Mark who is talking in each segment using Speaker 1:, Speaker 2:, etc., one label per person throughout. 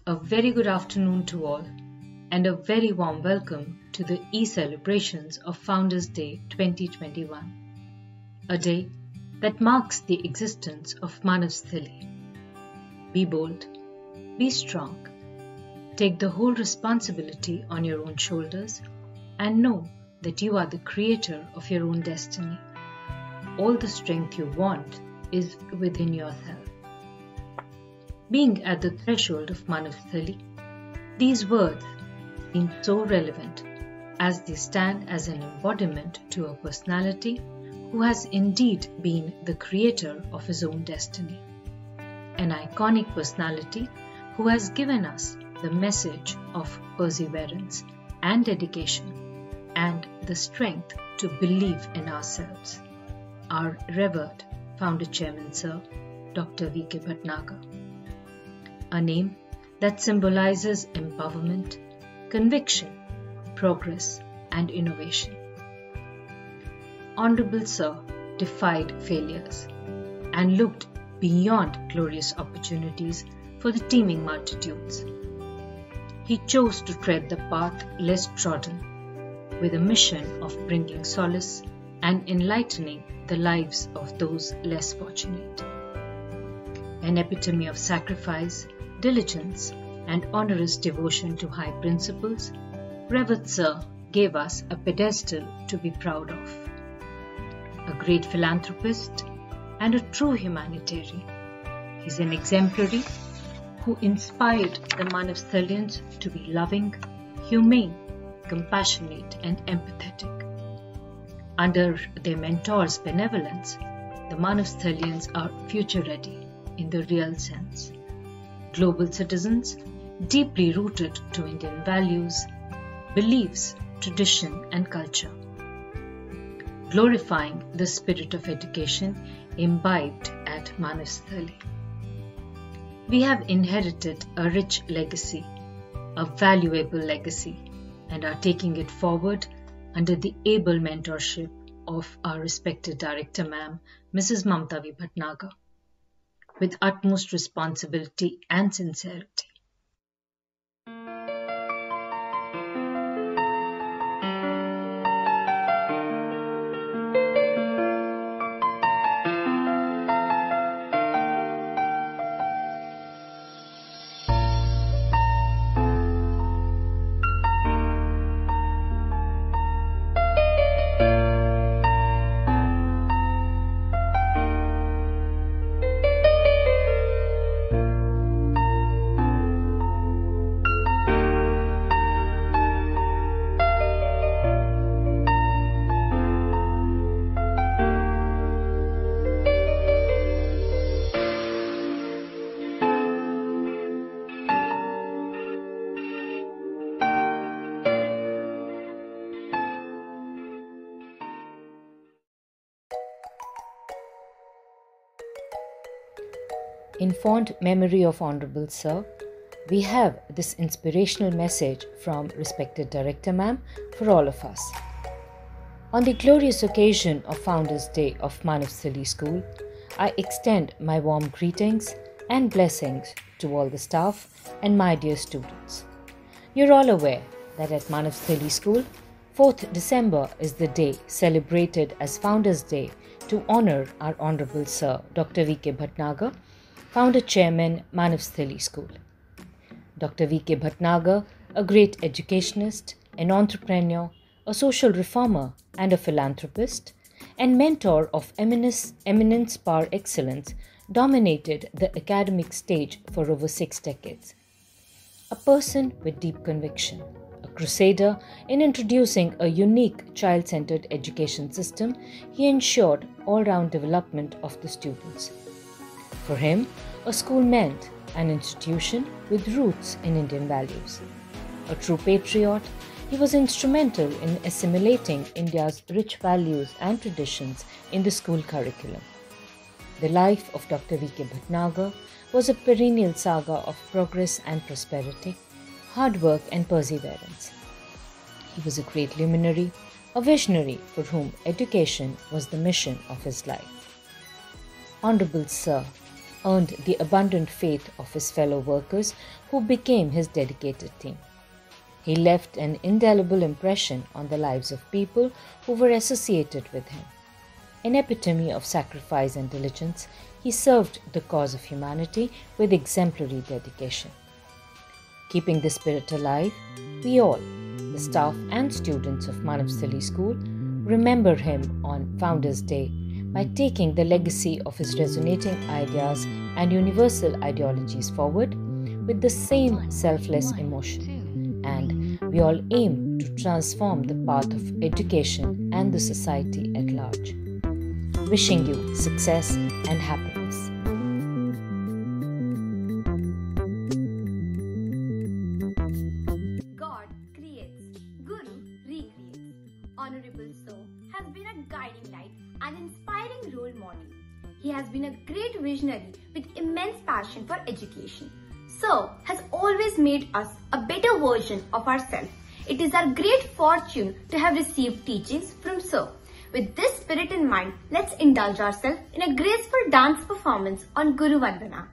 Speaker 1: A very good afternoon to all, and a very warm welcome to the e-celebrations of Founders Day 2021, a day that marks the existence of Manavsthali. Be bold, be strong, take the whole responsibility on your own shoulders, and know that you are the creator of your own destiny. All the strength you want is within yourself. Being at the threshold of Manavsthali, these words seem so relevant as they stand as an embodiment to a personality who has indeed been the creator of his own destiny. An iconic personality who has given us the message of perseverance and dedication and the strength to believe in ourselves. Our revered founder chairman, Sir Dr. V.K. Bhatnagar. A name that symbolizes empowerment, conviction, progress, and innovation. Honorable Sir defied failures and looked beyond glorious opportunities for the teeming multitudes. He chose to tread the path less trodden, with a mission of bringing solace and enlightening the lives of those less fortunate. An epitome of sacrifice, diligence, and onerous devotion to high principles, Revered Sir gave us a pedestal to be proud of. A great philanthropist and a true humanitarian, he's an exemplary who inspired the Manavsthalians to be loving, humane, compassionate, and empathetic. Under their mentor's benevolence, the Manavsthalians are future-ready in the real sense. Global citizens, deeply rooted to Indian values, beliefs, tradition, and culture. Glorifying the spirit of education imbibed at Manavsthali. We have inherited a rich legacy, a valuable legacy, and are taking it forward under the able mentorship of our respected Director Ma'am, Mrs. Mamta V. Bhatnagar, with utmost responsibility and sincerity. In fond memory of Honorable Sir, we have this inspirational message from respected Director Ma'am for all of us. On the glorious occasion of Founders Day of Manavsthali School, I extend my warm greetings and blessings to all the staff and my dear students. You're all aware that at Manavsthali School, 4th December is the day celebrated as Founders Day to honor our Honorable Sir Dr. V.K. Bhatnagar, Founder Chairman, Manavsthali School. Dr. V.K. Bhatnagar, a great educationist, an entrepreneur, a social reformer, and a philanthropist, and mentor of eminence par excellence, dominated the academic stage for over 6 decades. A person with deep conviction, a crusader in introducing a unique child-centered education system, he ensured all-round development of the students. For him, a school meant an institution with roots in Indian values. A true patriot, he was instrumental in assimilating India's rich values and traditions in the school curriculum. The life of Dr. V.K. Bhatnagar was a perennial saga of progress and prosperity, hard work and perseverance. He was a great luminary, a visionary for whom education was the mission of his life. Honorable Sir, earned the abundant faith of his fellow workers, who became his dedicated team. He left an indelible impression on the lives of people who were associated with him. An epitome of sacrifice and diligence, he served the cause of humanity with exemplary dedication. Keeping the spirit alive, we all, the staff and students of Manavsthali School, remember him on Founders' Day by taking the legacy of his resonating ideas and universal ideologies forward with the same selfless emotion. And we all aim to transform the path of education and the society at large. Wishing you success and happiness.
Speaker 2: God creates, Guru recreates. Honorable Sir has been a guiding light and inspiring role model. He has been a great visionary with immense passion for education. Sir has always made us a better version of ourselves. It is our great fortune to have received teachings from Sir. With this spirit in mind, let's indulge ourselves in a graceful dance performance on Guru Vandana.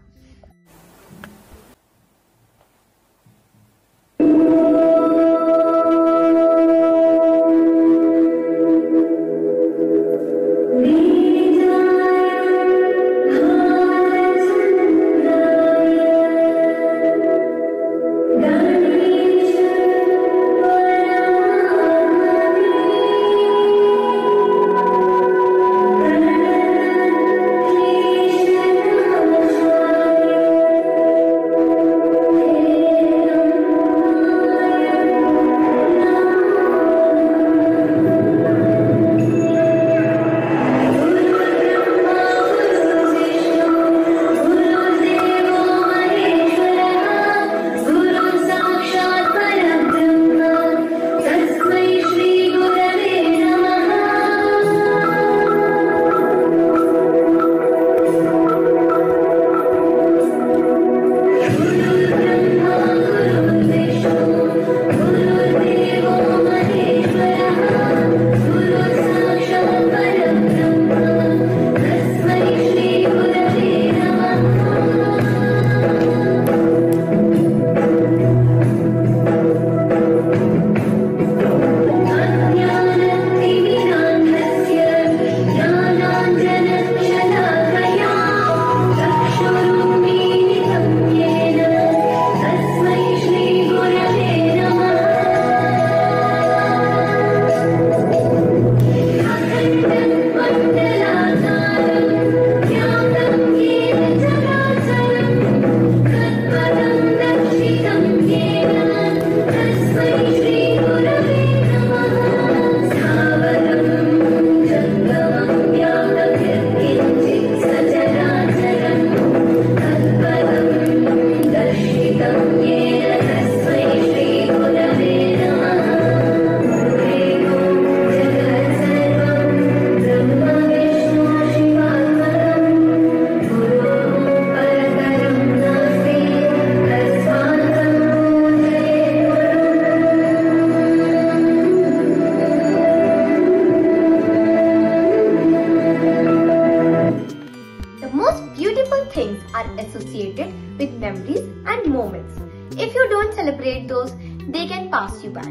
Speaker 2: associated with memories and moments. If you don't celebrate those, they can pass you by.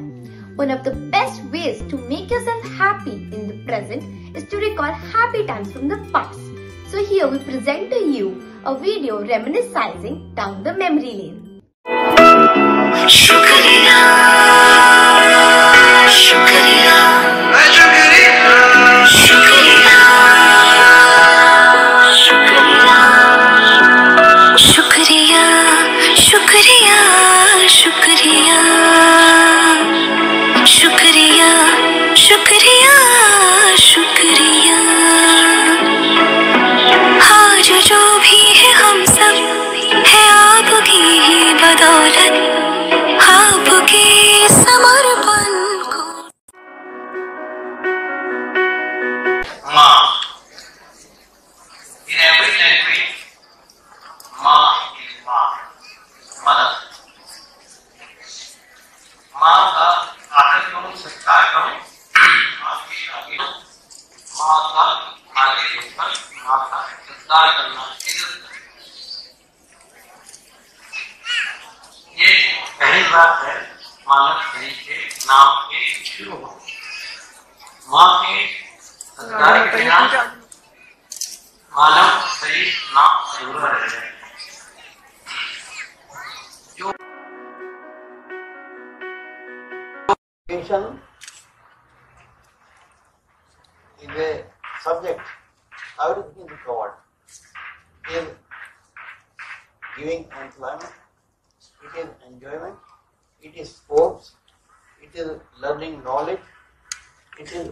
Speaker 2: One of the best ways to make yourself happy in the present is to recall happy times from the past. So here we present to you a video reminiscing down the memory lane.
Speaker 3: Shukriya, Shukriya, Shukriya, Shukriya, Shukriya, Shukriya, Shukriya, Shukriya, Shukriya, Shukriya. आज जो भी है हम सब है आपकी ही बदौलत, आपके समर्पण को।
Speaker 4: माँ, in every country, माँ is माँ, मदर। माँ का आदर करो, सत्कार करो, आपकी शादी हो। माँ का आगे देखकर माँ का सत्कार करना, इज्जत करना। पहली बात है मानव शरीर के नाम के शुरू हो। माँ के संस्कार के नाम मानव शरीर नाम शुरू है।
Speaker 5: Education is a subject, everything is covered. It is giving employment, it is enjoyment, it is sports, it is learning knowledge, it is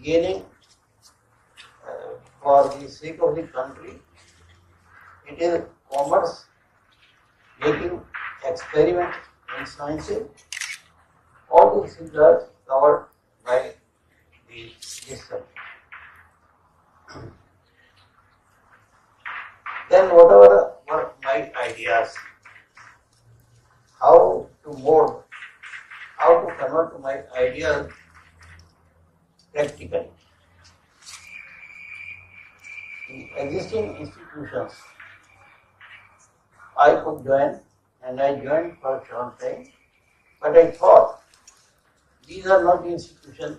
Speaker 5: gaining for the sake of the country, it is commerce, making experiment in sciences. All these things are covered by this subject. Then whatever were my ideas, how to mold, how to convert my ideas practically. The existing institutions I could join, and I joined for a short time, but I thought these are not the institutions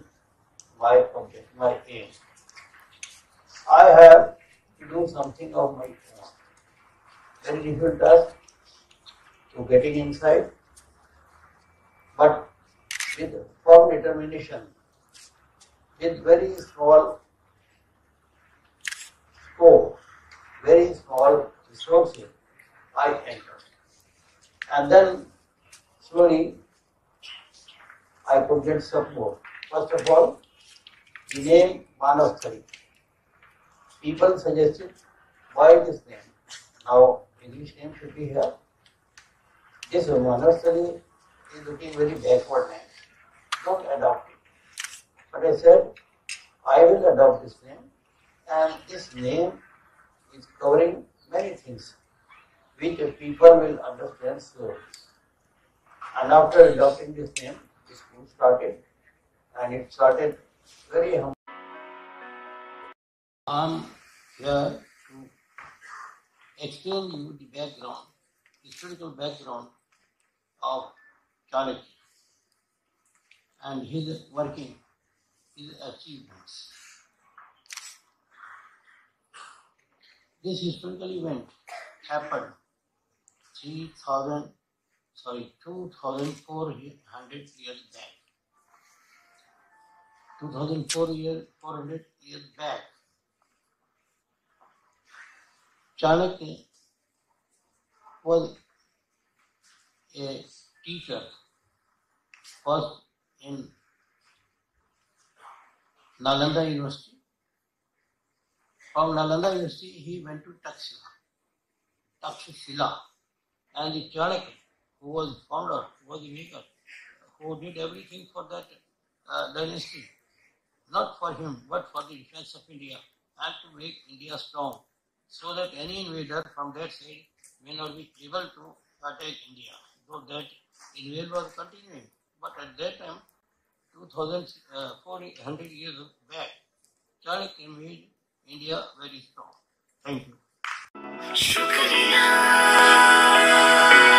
Speaker 5: my object, my aim. I have to do something of my own. Very difficult task to getting inside, but with firm determination, with very small scope, very small resources, I entered. And then slowly I could get support. First of all, the name Manavasthali. People suggested, why this name? Now, English name should be here. This Manavasthali is looking very backward name. Don't adopt it. But I said, I will adopt this name, and this name is covering many things which people will understand slowly. And after adopting this name, the school started, and it started very humble. I'm here to explain you the background, historical background of Chanakya and his working, his achievements. This historical event happened 2,400 years back. 400 years back. Chanakya was a teacher first in Nalanda University. From Nalanda University, he went to Takshashila. And the Chanakya, who was founder, who was the maker, who did everything for that dynasty, not for him, but for the defense of India, and to make India strong, so that any invader from that side may not be able to attack India, though that invasion was continuing. But at that time, 2,400 years back, Chanakya made India very strong. Thank you.
Speaker 3: शुक्रिया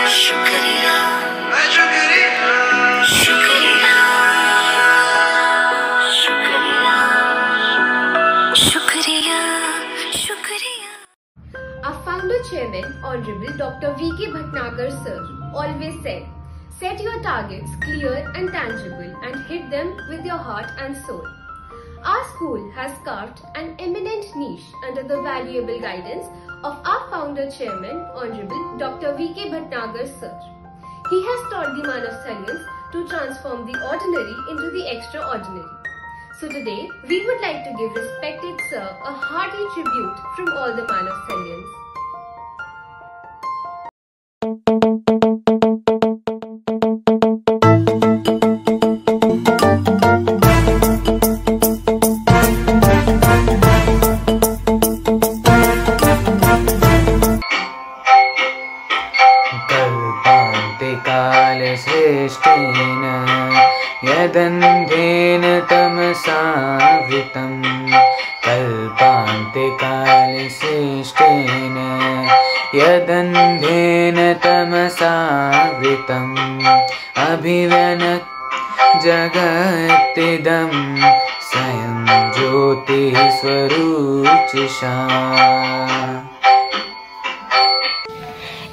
Speaker 3: शुक्रिया शुक्रिया शुक्रिया शुक्रिया शुक्रिया
Speaker 2: Our founder chairman, Honorable Dr. V.K. Bhatnagar sir, always said, set your targets clear and tangible and hit them with your heart and soul. Our school has carved an eminent niche under the valuable guidance of our founder chairman, Honorable Dr. V.K. Bhatnagar sir. He has taught the Manavasthalians to transform the ordinary into the extraordinary. So today, we would like to give respected sir a hearty tribute from all the Manavasthalians.
Speaker 6: श्रेष्ठेन यदन्धेन तमसावृतं कल्पान्ते कालश्रेष्ठेन यदन्धेन तमसावृतम् अभिव्यनत् जगत्तिदं स्वयं ज्योतिः स्वरूचिषा.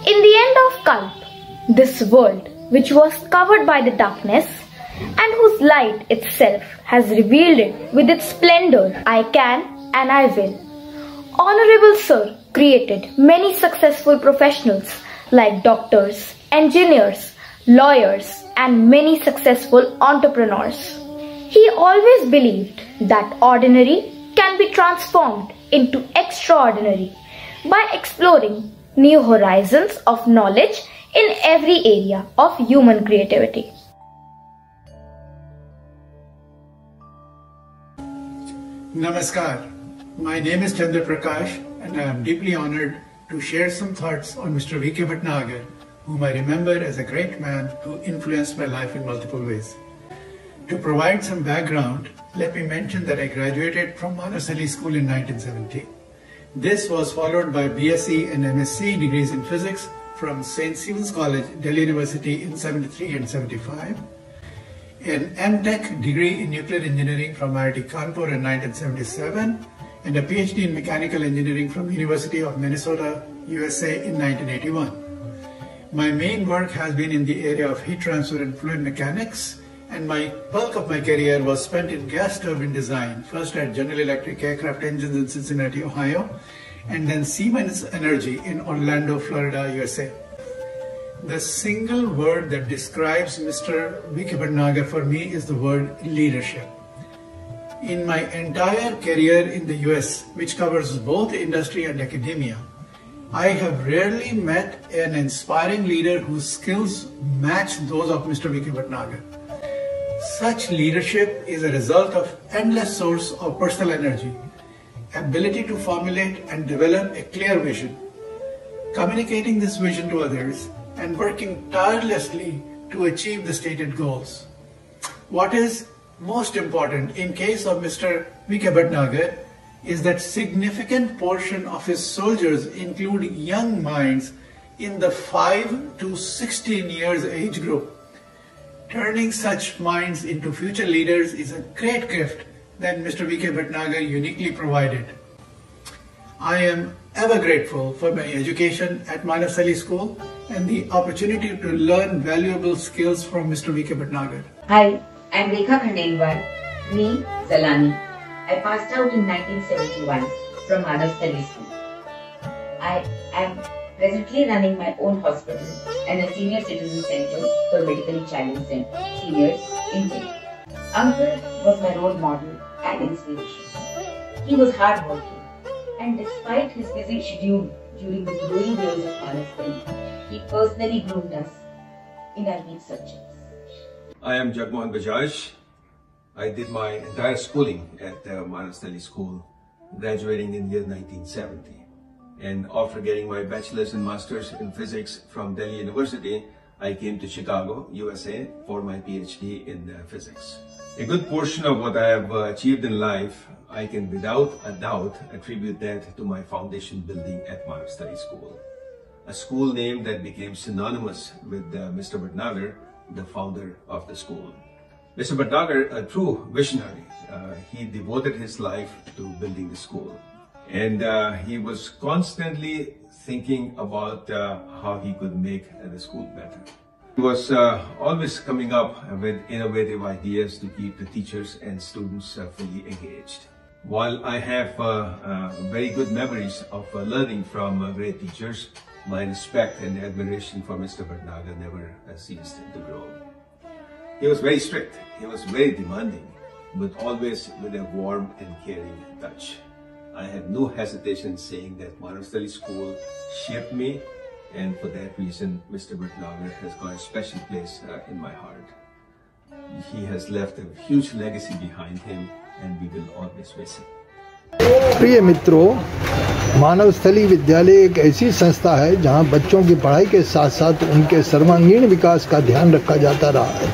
Speaker 2: In the end of Kalp, this world, which was covered by the darkness and whose light itself has revealed it with its splendor, I can and I will. Honorable Sir created many successful professionals like doctors, engineers, lawyers, and many successful entrepreneurs. He always believed that ordinary can be transformed into extraordinary by exploring new horizons of knowledge in every area of human creativity.
Speaker 7: Namaskar. My name is Chandra Prakash and I am deeply honored to share some thoughts on Mr. V.K. Bhatnagar, whom I remember as a great man who influenced my life in multiple ways. To provide some background, let me mention that I graduated from Manas Ali School in 1970. This was followed by BSc and MSc degrees in physics from St. Stephen's College, Delhi University in 73 and 75. An MTech degree in nuclear engineering from IIT Kanpur in 1977 and a PhD in mechanical engineering from the University of Minnesota, USA in 1981. My main work has been in the area of heat transfer and fluid mechanics, and my bulk of my career was spent in gas turbine design, first at General Electric Aircraft Engines in Cincinnati, Ohio, and then Siemens Energy in Orlando, Florida, USA. The single word that describes Mr. V.K. Bhatnagar for me is the word leadership. In my entire career in the US, which covers both industry and academia, I have rarely met an inspiring leader whose skills match those of Mr. V.K. Bhatnagar. Such leadership is a result of endless source of personal energy, ability to formulate and develop a clear vision, communicating this vision to others, and working tirelessly to achieve the stated goals. What is most important in case of Mr. V.K. Bhatnagar is that significant portion of his soldiers include young minds in the 5 to 16 years age group. Turning such minds into future leaders is a great gift that Mr. V.K. Bhatnagar uniquely provided. I am ever grateful for my education at Manas Ali School and the opportunity to learn valuable skills from Mr. V.K. Bhatnagar.
Speaker 8: Hi, I'm Rekha Khandelwal, nee Zalani. I passed out in 1971 from Manas Ali School. I am presently running my own hospital and a senior citizen center for medically challenged seniors in Delhi. Uncle was my role model and inspiration. He was hardworking, and despite his busy schedule during the growing years of Manas Ali, he personally groomed us in our weak subjects.
Speaker 9: I am Jagmohan Bajaj. I did my entire schooling at Manas Ali School, graduating in the year 1970. And after getting my bachelor's and master's in physics from Delhi University, I came to Chicago, USA for my PhD in physics. A good portion of what I have achieved in life, I can without a doubt attribute that to my foundation building at Manas Ali School. A school name that became synonymous with Mr. Bhatnagar, the founder of the school. Mr. Bhatnagar, a true visionary, he devoted his life to building the school. And he was constantly thinking about how he could make the school better. He was always coming up with innovative ideas to keep the teachers and students fully engaged. While I have very good memories of learning from great teachers, my respect and admiration for Mr. Bhatnagar never ceased to grow. He was very strict, he was very demanding, but always with a warm and caring touch. I had no hesitation saying that Manas Ali School shaped me, and for that reason, Mr. Bhatnagar has got a special place in my heart. He has left a huge legacy behind him, and we will always miss him.
Speaker 10: प्रिय मित्रों, मानवस्थली विद्यालय एक ऐसी संस्था है जहां बच्चों की पढ़ाई के साथ साथ उनके सर्वांगीण विकास का ध्यान रखा जाता रहा है।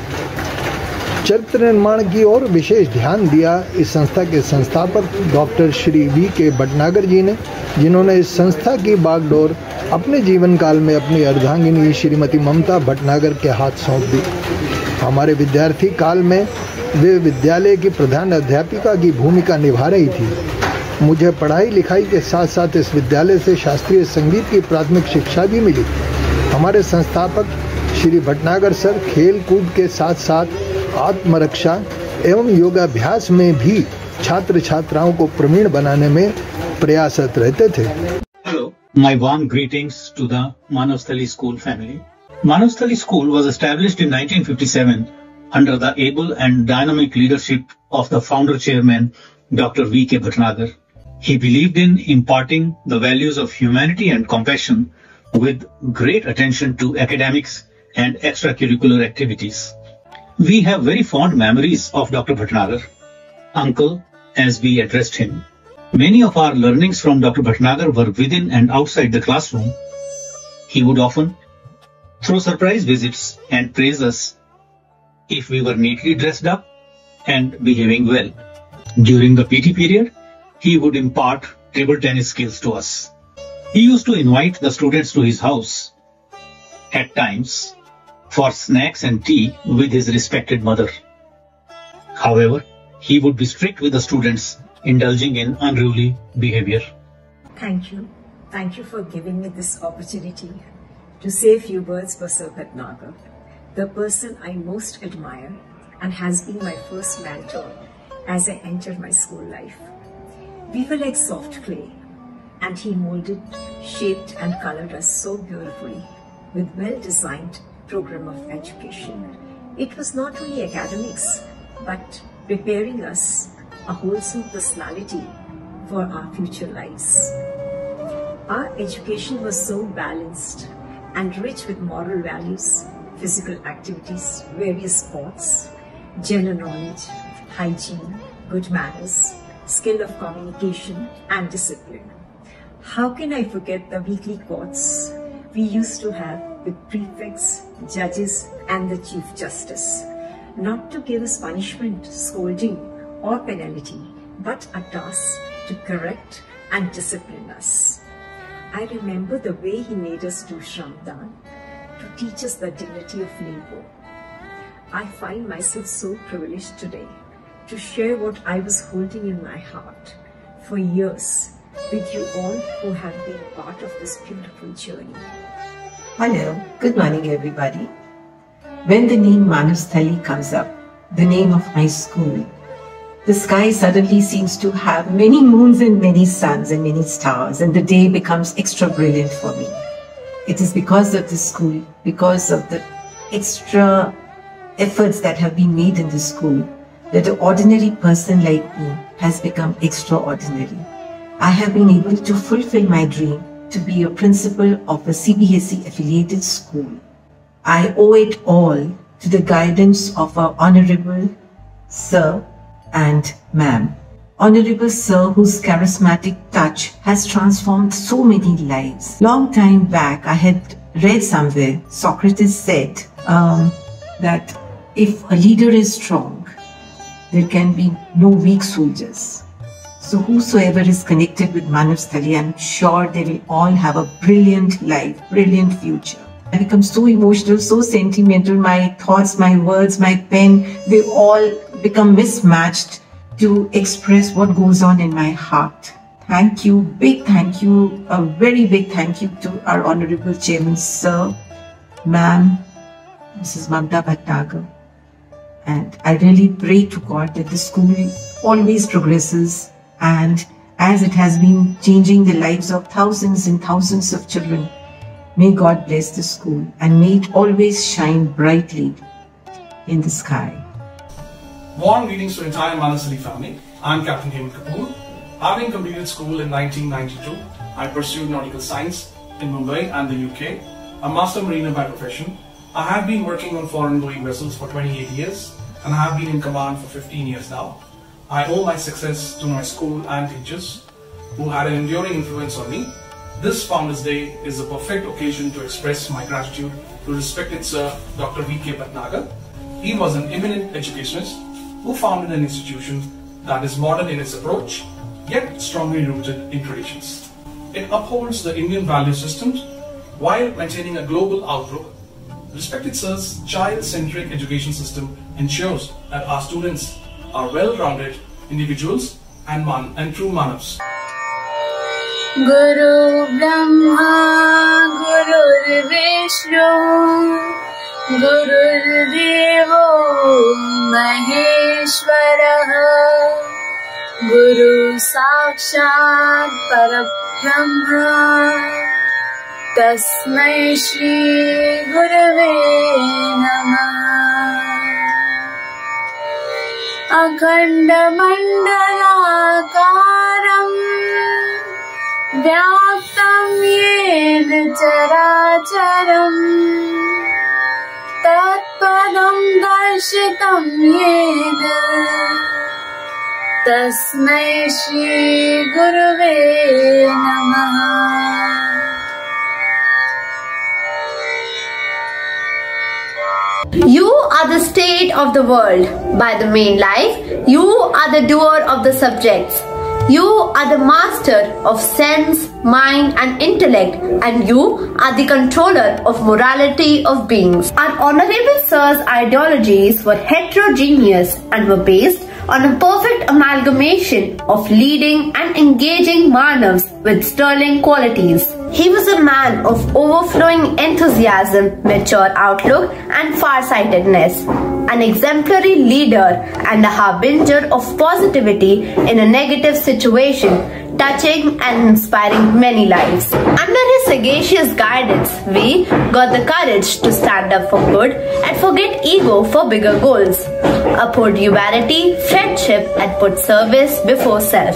Speaker 10: चरित्र निर्माण की ओर विशेष ध्यान दिया इस संस्था के संस्थापक डॉक्टर श्री V.K. भटनागर जी ने, जिन्होंने इस संस्था की बागडोर अपने जीवन काल में अपनी अर्धांगिनी श्रीमती ममता भटनागर के हाथ सौंप दी। हमारे विद्यार्थी काल में वे विद्यालय की प्रधान अध्यापिका की भूमिका निभा रही थी। मुझे पढ़ाई लिखाई के साथ साथ इस विद्यालय से शास्त्रीय संगीत की प्राथमिक शिक्षा भी मिली। हमारे संस्थापक श्री भटनागर सर खेल कूद के साथ साथ आत्मरक्षा एवं योगाभ्यास में भी छात्र छात्राओं को प्रवीण बनाने में प्रयासरत रहते थे।
Speaker 11: Hello, my warm greetings to the Manavsthali School family. Manavsthali School was established in 1957 under the able and dynamic leadership of the founder chairman Dr. V.K. Bhatnagar. He believed in imparting the values of humanity and compassion with great attention to academics and extracurricular activities. We have very fond memories of Dr. Bhatnagar, Uncle, as we addressed him. Many of our learnings from Dr. Bhatnagar were within and outside the classroom. He would often throw surprise visits and praise us if we were neatly dressed up and behaving well. During the PT period, he would impart table tennis skills to us. He used to invite the students to his house at times for snacks and tea with his respected mother. However, he would be strict with the students indulging in unruly behavior.
Speaker 12: Thank you. Thank you for giving me this opportunity to say a few words for Sir Bhatnagar, the person I most admire and has been my first mentor as I entered my school life. We were like soft clay, and he molded, shaped and colored us so beautifully with well-designed program of education. It was not only academics, but preparing us a wholesome personality for our future lives. Our education was so balanced and rich with moral values, physical activities, various sports, general knowledge, hygiene, good manners, skill of communication and discipline. How can I forget the weekly courts we used to have with prefects, judges and the Chief Justice, not to give us punishment, scolding or penalty, but a task to correct and discipline us. I remember the way he made us do Shramdan to teach us the dignity of labor. I find myself so privileged today to share what I was holding in my heart for years with you all who have been part of this beautiful journey.
Speaker 13: Hello, good morning everybody. When the name Manavsthali comes up, the name of my school, the sky suddenly seems to have many moons and many suns and many stars, and the day becomes extra brilliant for me. It is because of this school, because of the extra efforts that have been made in this school, that an ordinary person like me has become extraordinary. I have been able to fulfill my dream to be a principal of a CBSE affiliated school. I owe it all to the guidance of our Honorable Sir and Ma'am. Honorable Sir, whose charismatic touch has transformed so many lives. Long time back, I had read somewhere, Socrates said that if a leader is strong, there can be no weak soldiers. So whosoever is connected with Manavsthali, I'm sure they will all have a brilliant life, brilliant future. I become so emotional, so sentimental. My thoughts, my words, my pen, they all become mismatched to express what goes on in my heart. Thank you, big thank you, a very big thank you to our Honorable Chairman Sir, Ma'am, Mrs. Mamta Bhatnagar. And I really pray to God that the school always progresses, and as it has been changing the lives of thousands and thousands of children, may God bless the school and may it always shine brightly in the sky.
Speaker 14: Warm greetings to the entire Manavsthali family. I'm Captain Hemant Kapoor. Having completed school in 1992, I pursued nautical science in Mumbai and the UK, a master mariner by profession. I have been working on foreign going vessels for 28 years and I have been in command for 15 years now. I owe my success to my school and teachers who had an enduring influence on me. This Founders Day is a perfect occasion to express my gratitude to respected Sir Dr. V.K. Bhatnagar. He was an eminent educationist who founded an institution that is modern in its approach, yet strongly rooted in traditions. It upholds the Indian value systems while maintaining a global outlook. Respected Sir's child-centric education system ensures that our students are well-rounded individuals and true manavs.
Speaker 15: Guru Brahma, Guru Vishnu, Guru Devo Maheshwara, Guru Sakshat Parabrahma, Tasmai Shri Gurave Namah. Akhanda Mandalakaram Vyaptam Yena Characharam Tatpadam Darshitam Yena Tasmai Shri Gurave Namah.
Speaker 2: You are the state of the world. By the main life, you are the doer of the subjects. You are the master of sense, mind and intellect, and you are the controller of morality of beings. Our Honorable Sir's ideologies were heterogeneous and were based on a perfect amalgamation of leading and engaging manavs with sterling qualities. He was a man of overflowing enthusiasm, mature outlook and farsightedness, an exemplary leader and a harbinger of positivity in a negative situation, touching and inspiring many lives. Under his sagacious guidance, we got the courage to stand up for good and forget ego for bigger goals, uphold humanity, friendship and put service before self.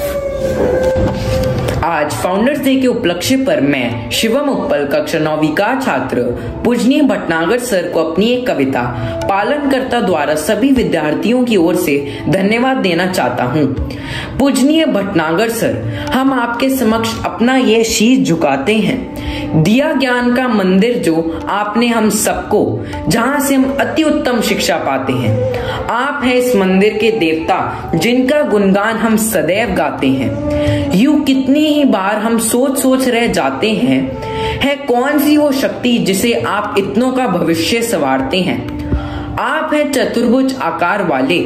Speaker 16: आज founders day के उपलक्ष्य पर मैं शिवम उत्पल कक्षा 9वीं का छात्र पूजनीय Bhatnagar sir को अपनी एक कविता पालनकर्ता द्वारा सभी विद्यार्थियों की ओर से धन्यवाद देना चाहता हूँ। पूजनीय भटनागर सर, हम आपके समक्ष अपना ये शीश झुकाते हैं। दिया ज्ञान का मंदिर जो आपने हम सबको, जहाँ से हम अति उत्तम शिक्षा पाते हैं। आप हैं इस मंदिर के देवता जिनका गुणगान हम सदैव गाते हैं। यूं कितनी ही बार हम सोच रह जाते हैं, है कौन सी वो शक्ति जिसे आप इतनों का भविष्य संवारते हैं। आप हैं चतुर्भुज आकार वाले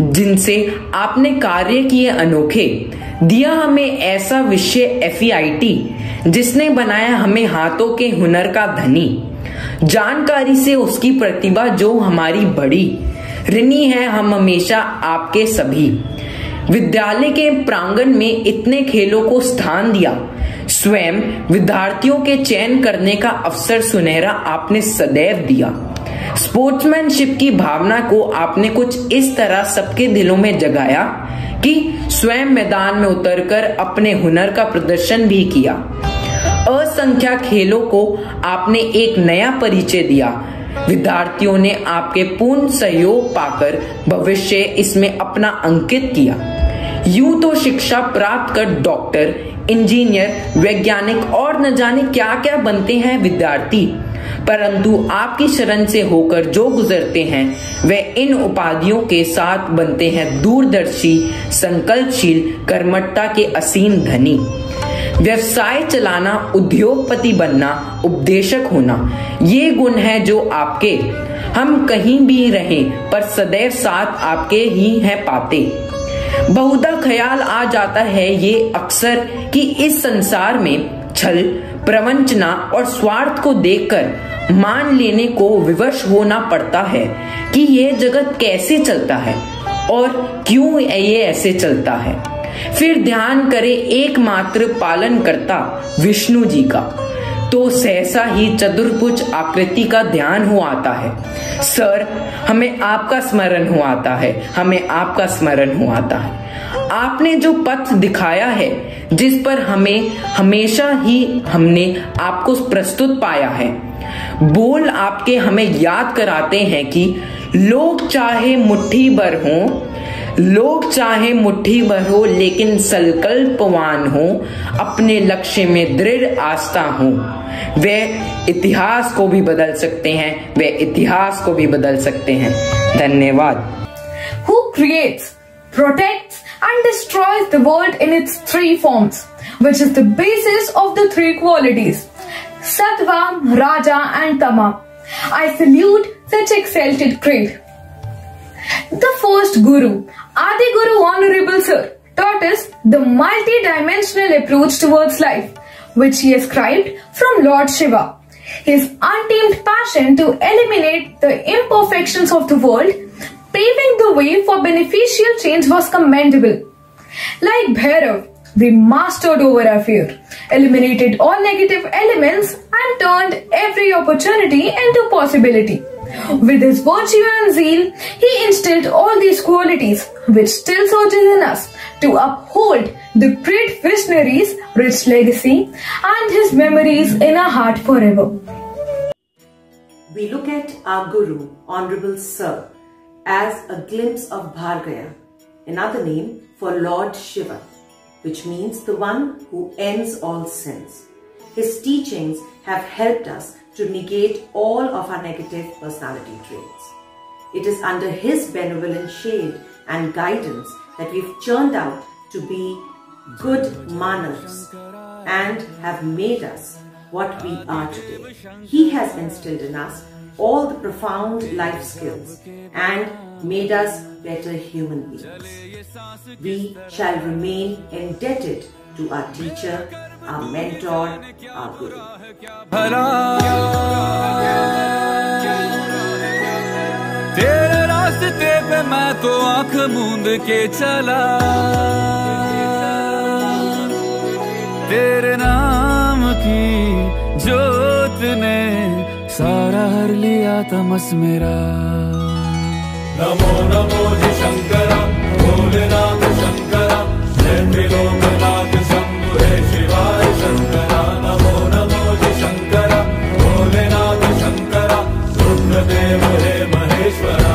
Speaker 16: जिनसे आपने कार्य किए अनोखे। दिया हमें ऐसा विषय FEIT जिसने बनाया हमें हाथों के हुनर का धनी। जानकारी से उसकी प्रतिभा जो हमारी बड़ी, ऋणी है हम हमेशा आपके सभी। विद्यालय के प्रांगण में इतने खेलों को स्थान दिया, स्वयं विद्यार्थियों के चयन करने का अवसर सुनहरा आपने सदैव दिया। स्पोर्ट्समैनशिप की भावना को आपने कुछ इस तरह सबके दिलों में जगाया कि स्वयं मैदान में उतरकर अपने हुनर का प्रदर्शन भी किया। असंख्य खेलों को आपने एक नया परिचय दिया। विद्यार्थियों ने आपके पूर्ण सहयोग पाकर भविष्य इसमें अपना अंकित किया। यूं तो शिक्षा प्राप्त कर डॉक्टर, इंजीनियर, वैज्ञानिक और न जाने क्या क्या बनते हैं विद्यार्थी, परंतु आपकी शरण से होकर जो गुजरते हैं वे इन उपाधियों के साथ बनते हैं दूरदर्शी, संकल्पशील, कर्मठता के असीम धनी। व्यवसाय चलाना, उद्योगपति बनना, उपदेशक होना, ये गुण है जो आपके। हम कहीं भी रहें पर सदैव साथ आपके ही हैं पाते। बहुधा ख्याल आ जाता है ये अक्सर कि इस संसार में छल, प्रवंचना और स्वार्थ को देखकर मान लेने को विवश होना पड़ता है कि ये जगत कैसे चलता है और क्यों ये ऐसे चलता है। फिर ध्यान करे एकमात्र पालन करता विष्णु जी का, तो सहसा ही चतुर्भुज आकृति का ध्यान हो आता है। सर, हमें आपका स्मरण हो आता है, हमें आपका स्मरण हो आता है। आपने जो पथ दिखाया है, जिस पर हमें हमेशा ही हमने आपको प्रस्तुत पाया है, बोल आपके हमें याद कराते हैं कि लोग चाहे मुट्ठी भर हों, लोग चाहे मुट्ठी भर हो, लेकिन संकल्पवान हो, अपने लक्ष्य में दृढ़ आस्था हो, वे इतिहास को भी बदल सकते हैं, वे इतिहास को भी बदल सकते हैं। धन्यवाद।
Speaker 17: Who creates, protects and destroys the world in its three forms, which is the basis of the three qualities: Satvam, Raja and Tama. I salute such exalted grade. The first Guru, Adi Guru Honorable Sir, taught us the multi-dimensional approach towards life, which he ascribed from Lord Shiva. His untamed passion to eliminate the imperfections of the world, paving the way for beneficial change, was commendable. Like Bhairav, we mastered over our fear, eliminated all negative elements and turned every opportunity into possibility. With his virtue and zeal, he instilled all these qualities which still surges in us to uphold the great visionary's rich legacy and his memories in our heart forever.
Speaker 18: We look at our Guru, Honorable Sir, as a glimpse of Bhargaya, another name for Lord Shiva, which means the one who ends all sins. His teachings have helped us to negate all of our negative personality traits. It is under his benevolent shade and guidance that we've churned out to be good Manavs and have made us what we are today. He has instilled in us all the profound life skills and made us better human beings. We shall remain indebted to our teacher, our mentor, our Guru.
Speaker 19: तेरे रास्ते पे मैं तो आँख मूंद के चला, तेरे नाम की जोत ने सारा हर लिया तमस मेरा। नमो नमो जी शंकरा, भोलेनाथ शंकरा, जय त्रिलोकनाथ शंभु हे शिवाय शंकरा। नमो नमो जी शंकरा, भोलेनाथ शंकरा, रुद्रदेव हे महेश्वरा।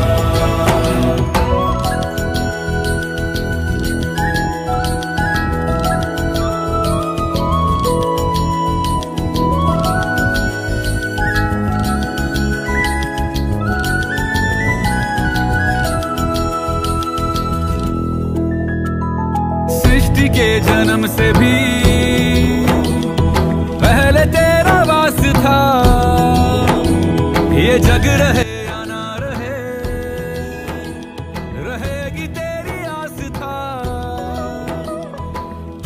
Speaker 19: सृष्टि के जन्म से भी पहले तेरा वास था, ये जग रहे या ना रहे, रहेगी तेरी आस था,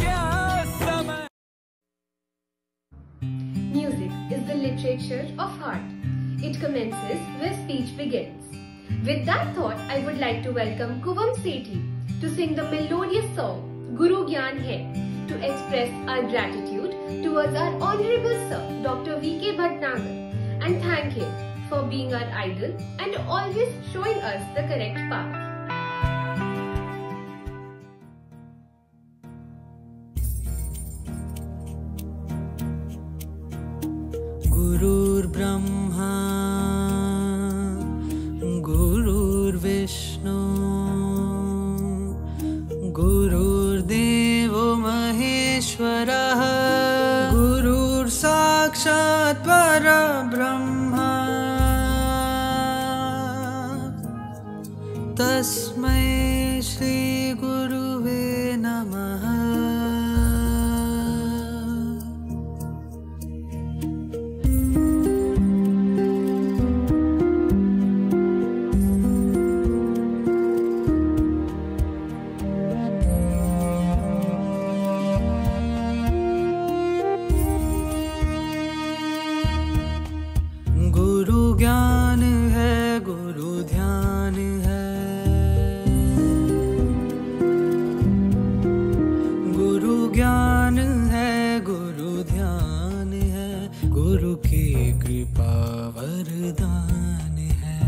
Speaker 19: क्या समय।
Speaker 2: Music is the literature of heart. It commences where speech begins. With that thought, I would like to welcome Kuvam Sethi to sing the melodious song Guru Gyan Hai, to express our gratitude towards our Honorable Sir Dr. V.K. Bhatnagar and thank him for being our idol and always showing us the correct path.
Speaker 19: Gurur Brahma, Gurur Vishnu, Gurur Devo Maheshwara, Gurur Sakshat Parabrahma, Tasmai Shri Guruve Namaha. गुरु ज्ञान है, गुरु ध्यान है, गुरु ज्ञान है, गुरु ध्यान है, गुरु की कृपा वरदान है।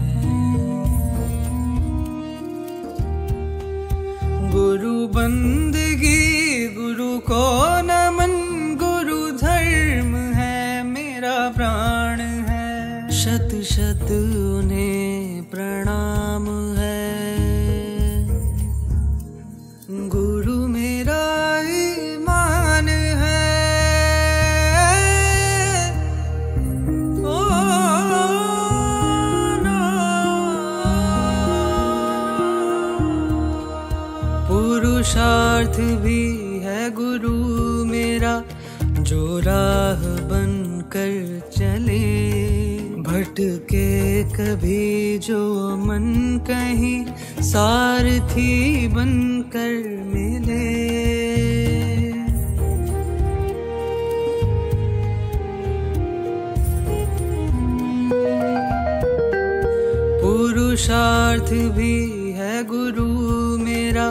Speaker 19: गुरु बंदगी, गुरु को नमन, गुरु धर्म है मेरा प्राण है, शत शत उन्हें प्रणाम है। गुरु मेरा ईमान है, ओ ना। पुरुषार्थ भी है गुरु मेरा, जो राह बन कर
Speaker 6: कभी जो मन कहीं सारथी बनकर मिले। पुरुषार्थ भी है गुरु मेरा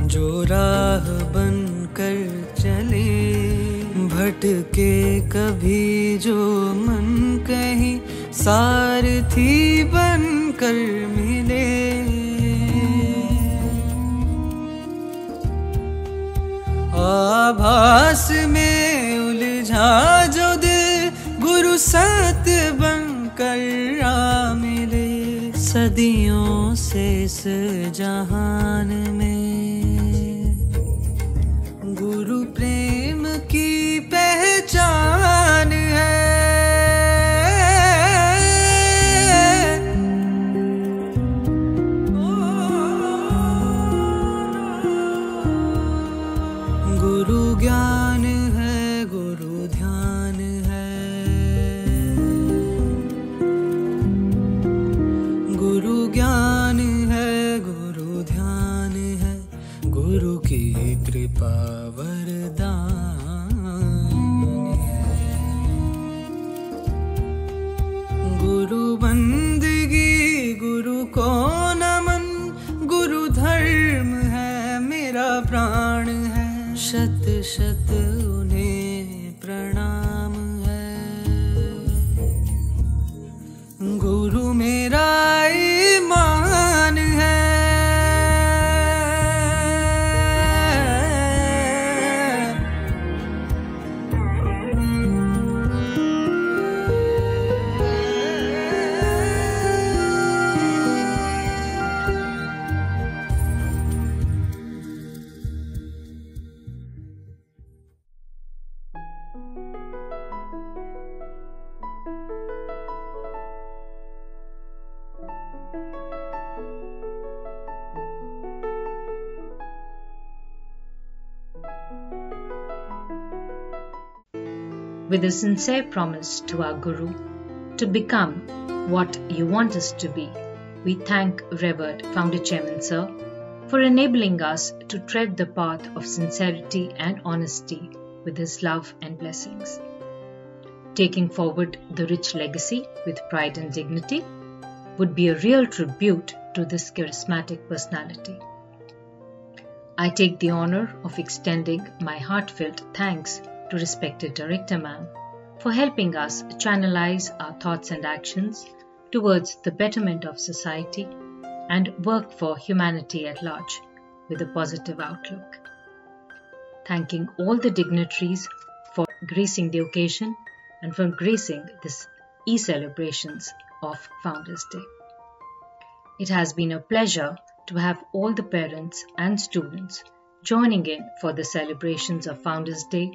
Speaker 6: जो राह बनकर चले। भटके कभी जो मन कहीं सारथी बनकर मिले। आभास में उलझा जो दिल गुरु सत्य बनकर आ मिले। सदियों से इस जहान में गुरु प्रेम की पहचान है। गुरु ज्ञान है, गुरु ध्यान है। गुरु ज्ञान है, गुरु ध्यान है। गुरु की कृपा वरदान है। गुरु बंदगी गुरु को नमन। गुरु धर्म है मेरा प्राण है। शत शत उन्हें प्रणाम है। गुरु मेरा ईमान है।
Speaker 1: With a sincere promise to our Guru to become what you want us to be, we thank Revered Founder Chairman Sir for enabling us to tread the path of sincerity and honesty with his love and blessings. Taking forward the rich legacy with pride and dignity would be a real tribute to this charismatic personality. I take the honor of extending my heartfelt thanks to respected Director Ma'am for helping us channelize our thoughts and actions towards the betterment of society and work for humanity at large with a positive outlook. Thanking all the dignitaries for gracing the occasion and for gracing this e-celebrations of Founders Day. It has been a pleasure to have all the parents and students joining in for the celebrations of Founders Day